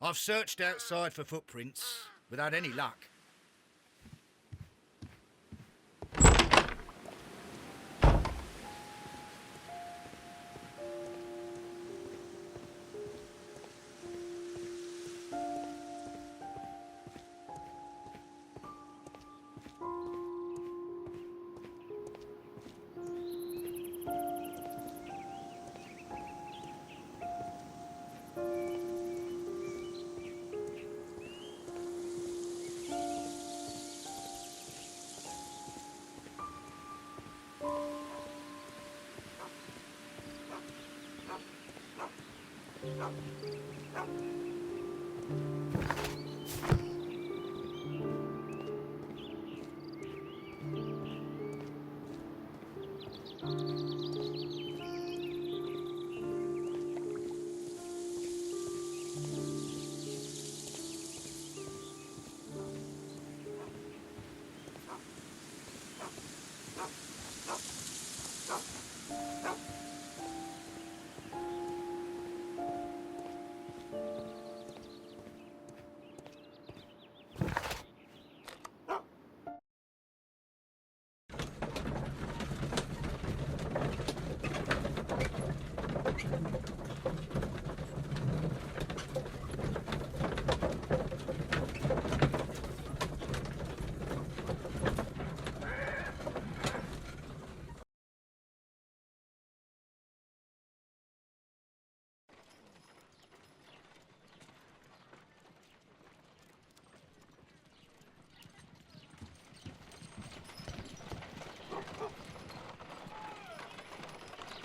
I've searched outside for footprints without any luck.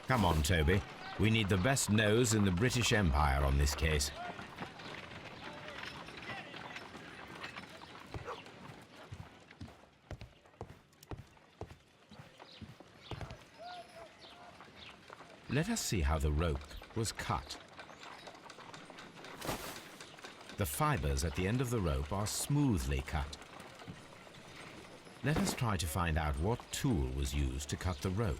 Come on, Toby. We need the best nose in the British Empire on this case. Let us see how the rope was cut. The fibers at the end of the rope are smoothly cut. Let us try to find out what tool was used to cut the rope.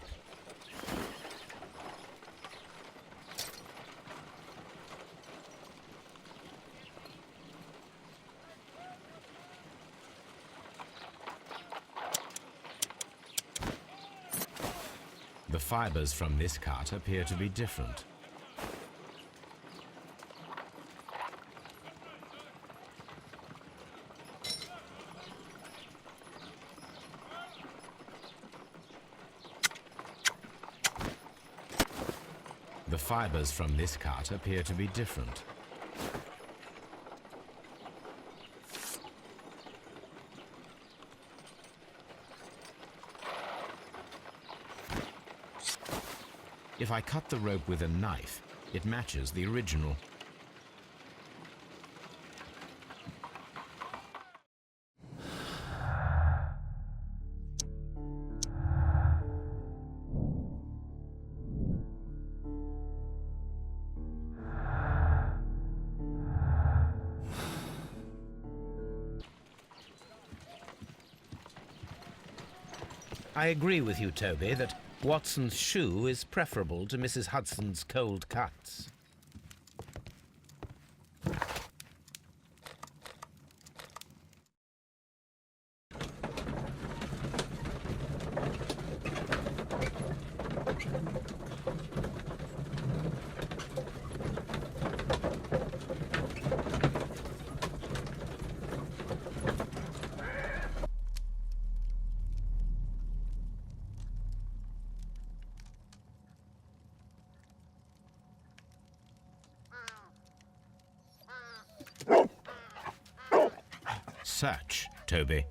The fibers from this cut appear to be different. The fibers from this cut appear to be different. If I cut the rope with a knife, it matches the original. I agree with you, Toby, that Watson's shoe is preferable to Mrs. Hudson's cold cuts. Search, Toby.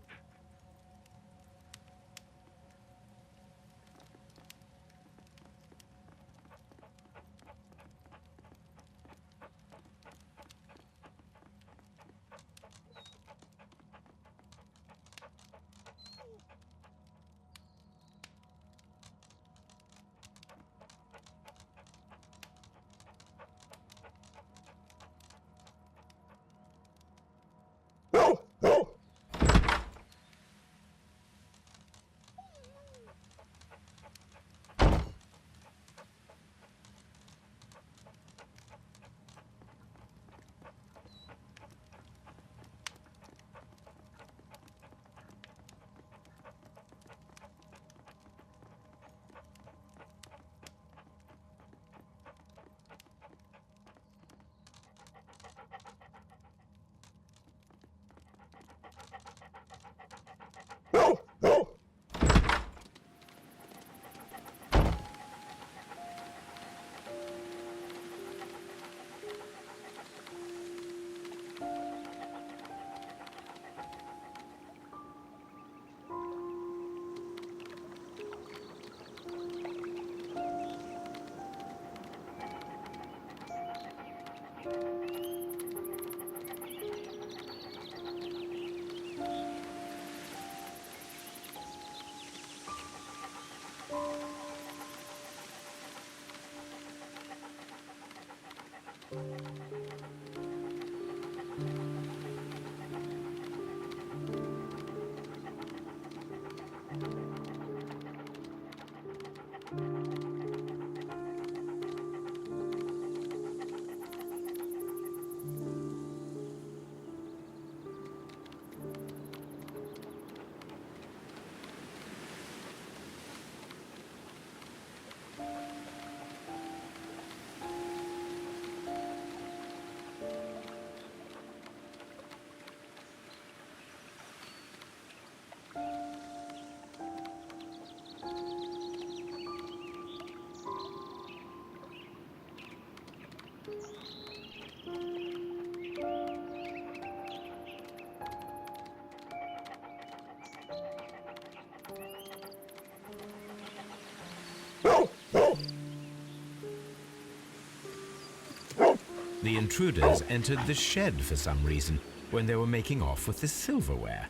The intruders entered the shed for some reason when they were making off with the silverware.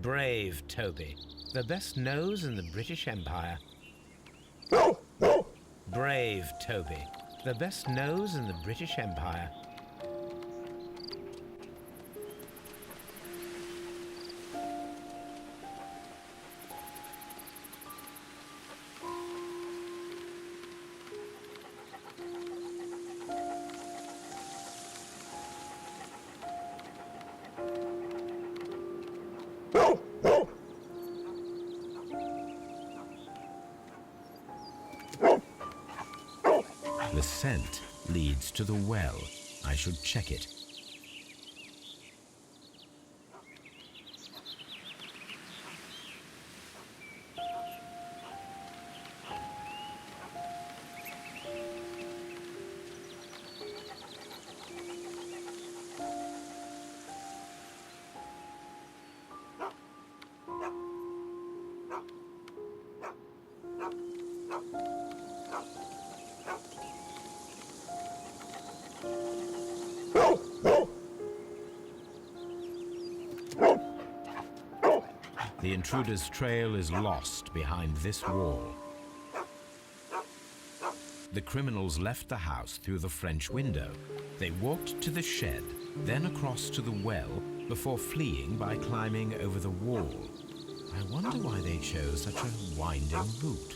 Brave Toby, the best nose in the British Empire. Brave Toby, the best nose in the British Empire. The scent leads to the well. I should check it. The intruder's trail is lost behind this wall. The criminals left the house through the French window. They walked to the shed, then across to the well, before fleeing by climbing over the wall. I wonder why they chose such a winding route.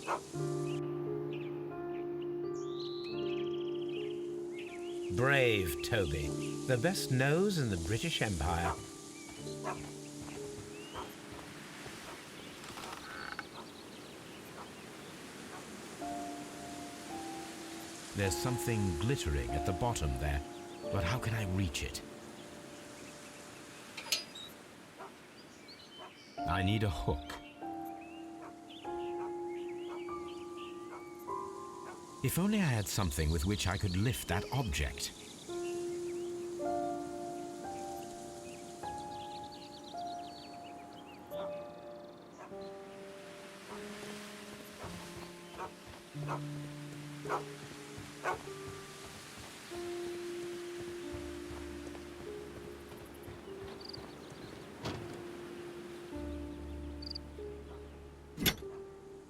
Brave Toby, the best nose in the British Empire. There's something glittering at the bottom there, but how can I reach it? I need a hook. If only I had something with which I could lift that object.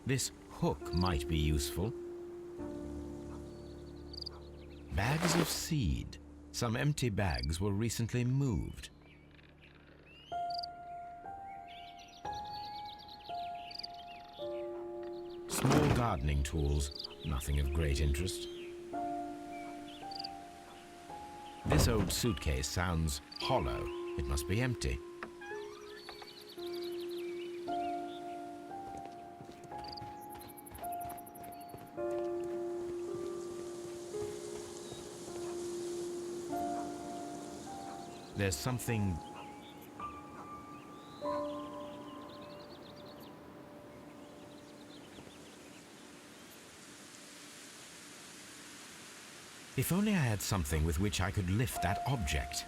This hook might be useful. Bags of seed. Some empty bags were recently moved. Small gardening tools, nothing of great interest. This old suitcase sounds hollow. It must be empty. There's something... If only I had something with which I could lift that object.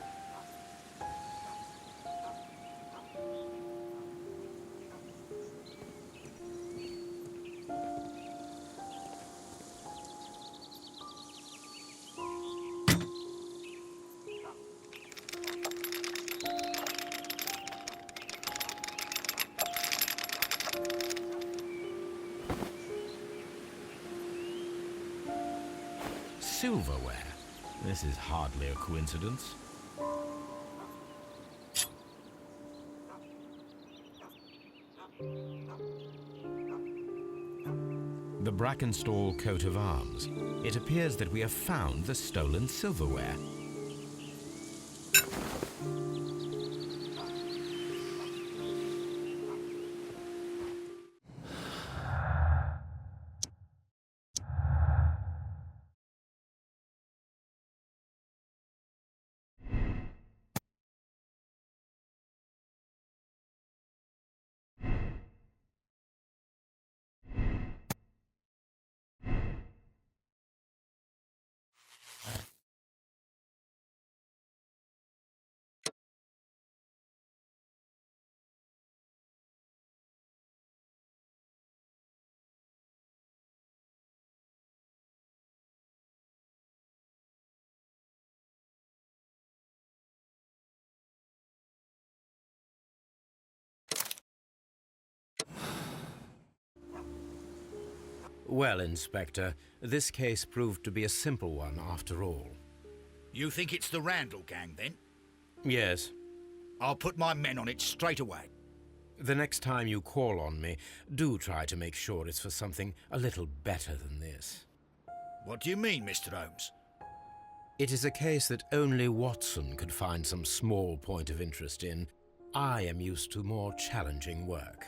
Silverware. This is hardly a coincidence. The Brackenstall coat of arms. It appears that we have found the stolen silverware. Well, Inspector, this case proved to be a simple one after all. You think it's the Randall gang, then? Yes. I'll put my men on it straight away. The next time you call on me, do try to make sure it's for something a little better than this. What do you mean, Mr. Holmes? It is a case that only Watson could find some small point of interest in. I am used to more challenging work.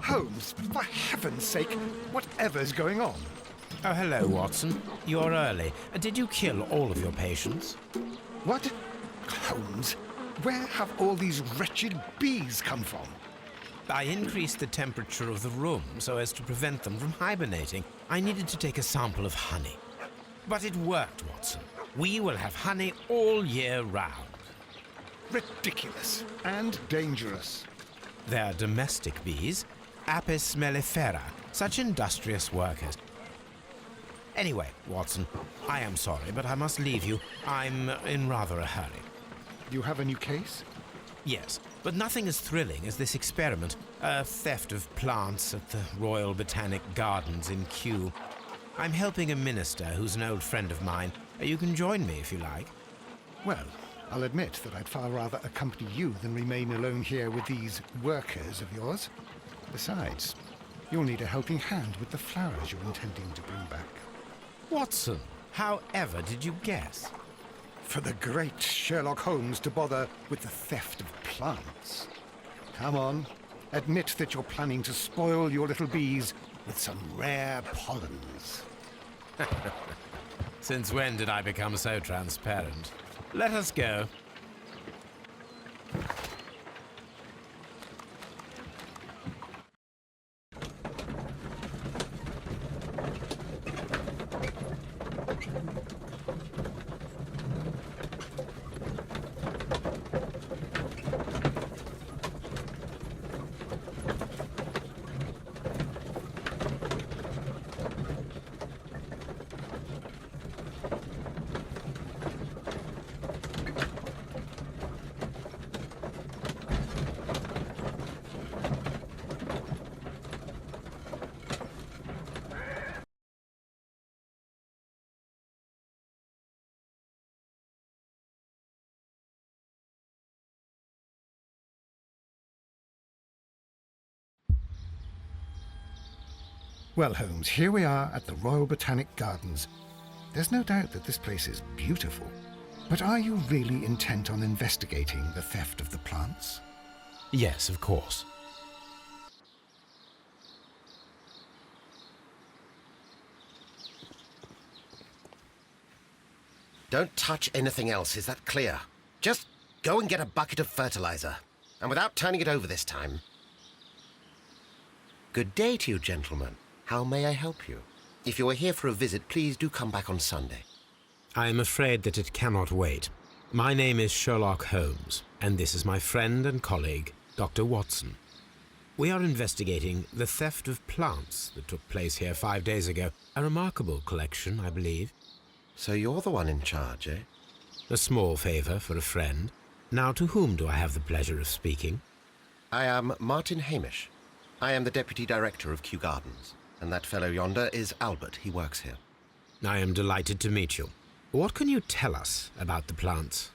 Holmes, for heaven's sake, whatever's going on? Oh, hello, Watson. You're early. Did you kill all of your patients? What? Holmes, where have all these wretched bees come from? I increased the temperature of the room so as to prevent them from hibernating. I needed to take a sample of honey. But it worked, Watson. We will have honey all year round. Ridiculous and dangerous. They're domestic bees, Apis mellifera, such industrious workers. Anyway, Watson, I am sorry, but I must leave you. I'm in rather a hurry. You have a new case? Yes, but nothing as thrilling as this experiment. A theft of plants at the Royal Botanic Gardens in Kew. I'm helping a minister who's an old friend of mine. You can join me if you like. Well, I'll admit that I'd far rather accompany you than remain alone here with these workers of yours. Besides, you'll need a helping hand with the flowers you're intending to bring back. Watson, however did you guess? For the great Sherlock Holmes to bother with the theft of plants. Come on, admit that you're planning to spoil your little bees with some rare pollens. Since when did I become so transparent? Let us go. Well, Holmes, here we are at the Royal Botanic Gardens. There's no doubt that this place is beautiful. But are you really intent on investigating the theft of the plants? Yes, of course. Don't touch anything else, is that clear? Just go and get a bucket of fertilizer. And without turning it over this time. Good day to you, gentlemen. How may I help you? If you are here for a visit, please do come back on Sunday. I am afraid that it cannot wait. My name is Sherlock Holmes, and this is my friend and colleague, Dr. Watson. We are investigating the theft of plants that took place here 5 days ago. A remarkable collection, I believe. So you're the one in charge, eh? A small favor for a friend. Now, to whom do I have the pleasure of speaking? I am Martin Hamish. I am the Deputy Director of Kew Gardens. And that fellow yonder is Albert. He works here. I am delighted to meet you. What can you tell us about the plants?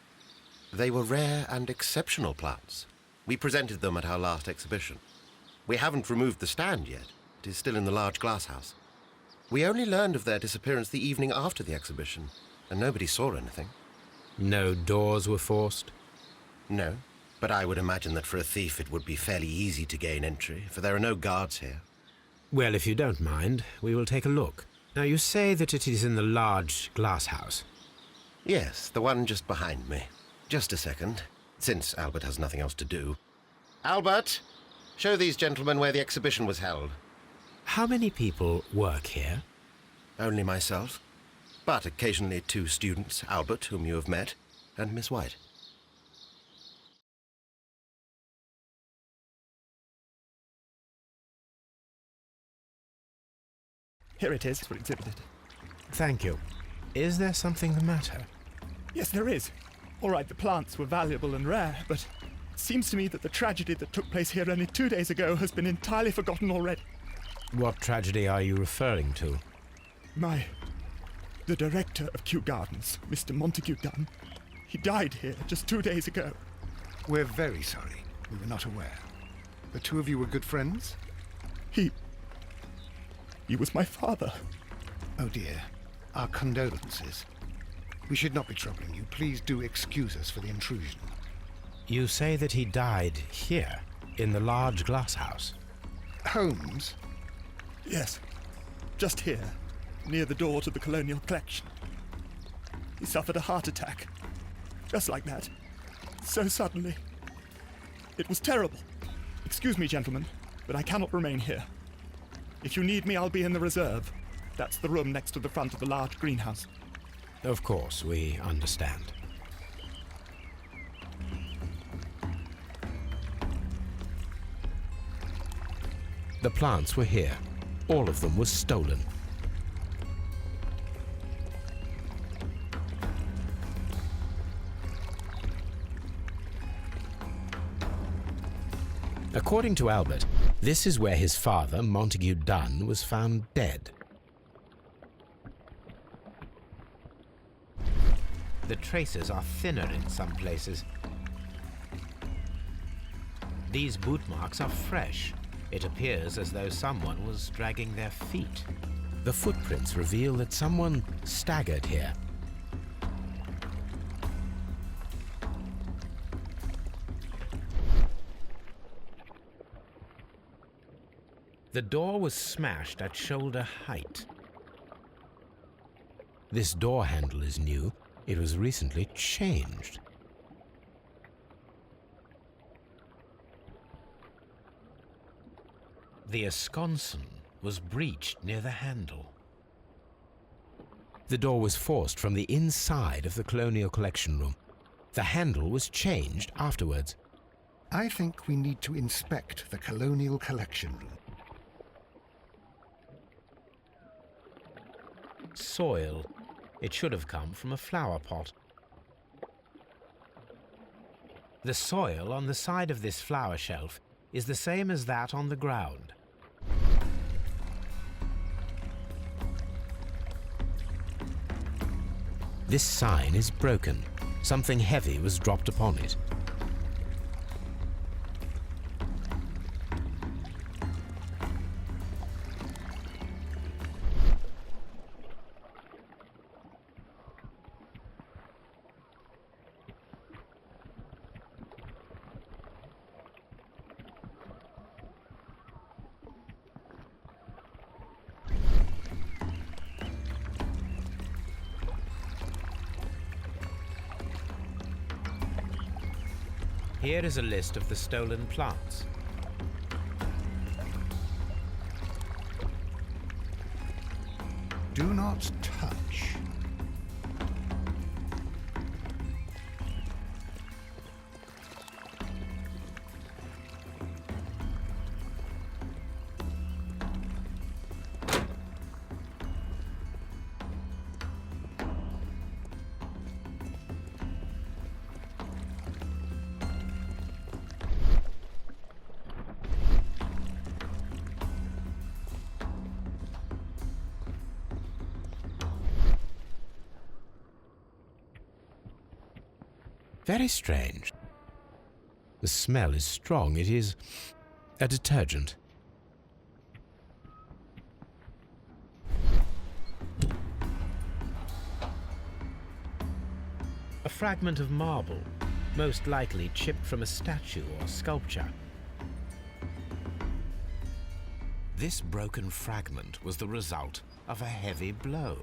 They were rare and exceptional plants. We presented them at our last exhibition. We haven't removed the stand yet. It is still in the large glass house. We only learned of their disappearance the evening after the exhibition, and nobody saw anything. No doors were forced? No, but I would imagine that for a thief it would be fairly easy to gain entry, for there are no guards here. Well, if you don't mind, we will take a look. Now, you say that it is in the large glass house. Yes, the one just behind me. Just a second, since Albert has nothing else to do. Albert, show these gentlemen where the exhibition was held. How many people work here? Only myself, but occasionally 2 students, Albert, whom you have met, and Miss White. Here it is, for exhibited. Thank you. Is there something the matter? Yes, there is. All right, the plants were valuable and rare, but it seems to me that the tragedy that took place here only 2 days ago has been entirely forgotten already. What tragedy are you referring to? The director of Kew Gardens, Mr. Montague Dunn, he died here just 2 days ago. We're very sorry. We were not aware. The two of you were good friends? He was my father. Oh dear. Our condolences. We should not be troubling you. Please do excuse us for the intrusion. You say that he died here, in the large glass house. Holmes? Yes, just here, near the door to the colonial collection. He suffered a heart attack. Just like that. So suddenly. It was terrible. Excuse me, gentlemen, but I cannot remain here. If you need me, I'll be in the reserve. That's the room next to the front of the large greenhouse. Of course, we understand. The plants were here. All of them were stolen. According to Albert, this is where his father, Montague Dunn, was found dead. The traces are thinner in some places. These boot marks are fresh. It appears as though someone was dragging their feet. The footprints reveal that someone staggered here. The door was smashed at shoulder height. This door handle is new. It was recently changed. The esconsson was breached near the handle. The door was forced from the inside of the Colonial Collection Room. The handle was changed afterwards. I think we need to inspect the Colonial Collection Room. Soil. It should have come from a flower pot. The soil on the side of this flower shelf is the same as that on the ground. This sign is broken. Something heavy was dropped upon it. Here is a list of the stolen plants. Do not touch. Very strange. The smell is strong. It is a detergent. A fragment of marble, most likely chipped from a statue or sculpture. This broken fragment was the result of a heavy blow.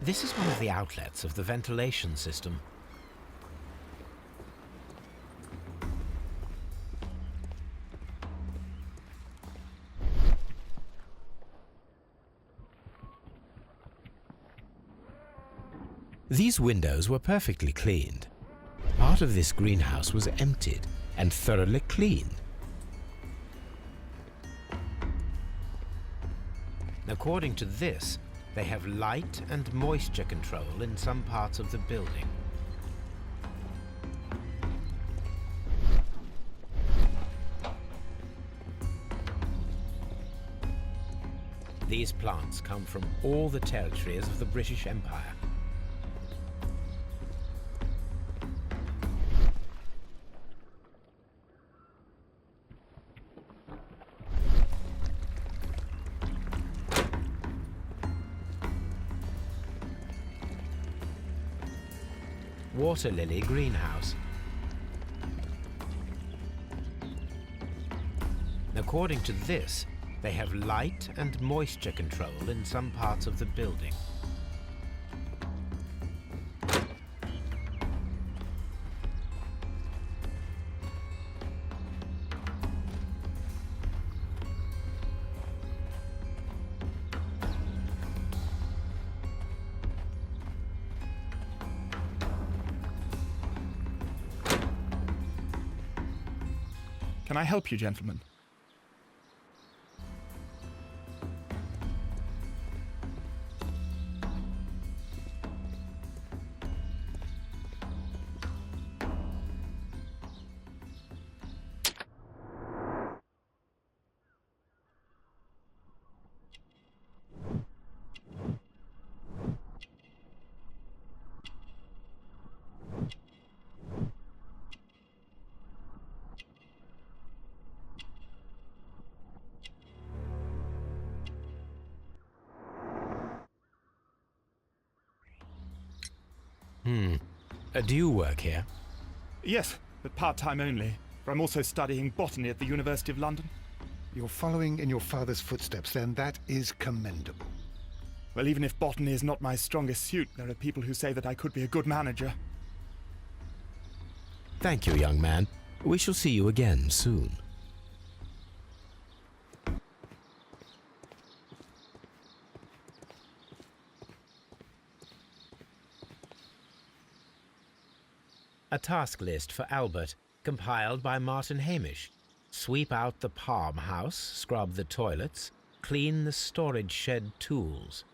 This is one of the outlets of the ventilation system. These windows were perfectly cleaned. Part of this greenhouse was emptied and thoroughly cleaned. According to this, they have light and moisture control in some parts of the building. These plants come from all the territories of the British Empire. Water lily greenhouse. According to this, they have light and moisture control in some parts of the building. Can I help you, gentlemen? Do you work here? Yes, but part-time only, for I'm also studying botany at the University of London. You're following in your father's footsteps, then. That is commendable. Well, even if botany is not my strongest suit, there are people who say that I could be a good manager. Thank you, young man. We shall see you again soon. A task list for Albert, compiled by Martin Hamish. Sweep out the palm house, scrub the toilets, clean the storage shed tools.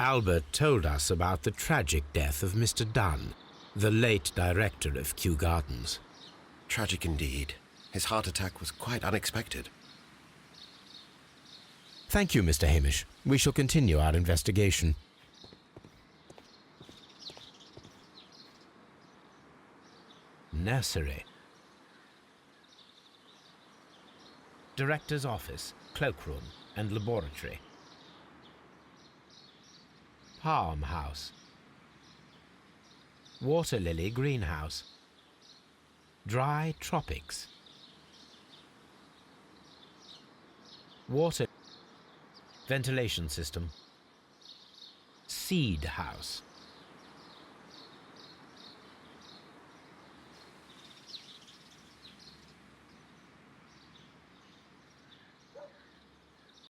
Albert told us about the tragic death of Mr. Dunn, the late director of Kew Gardens. Tragic indeed. His heart attack was quite unexpected. Thank you, Mr. Hamish. We shall continue our investigation. Nursery. Director's office, cloakroom, and laboratory. Palm house. Water lily greenhouse. Dry tropics. Ventilation system. Seed house.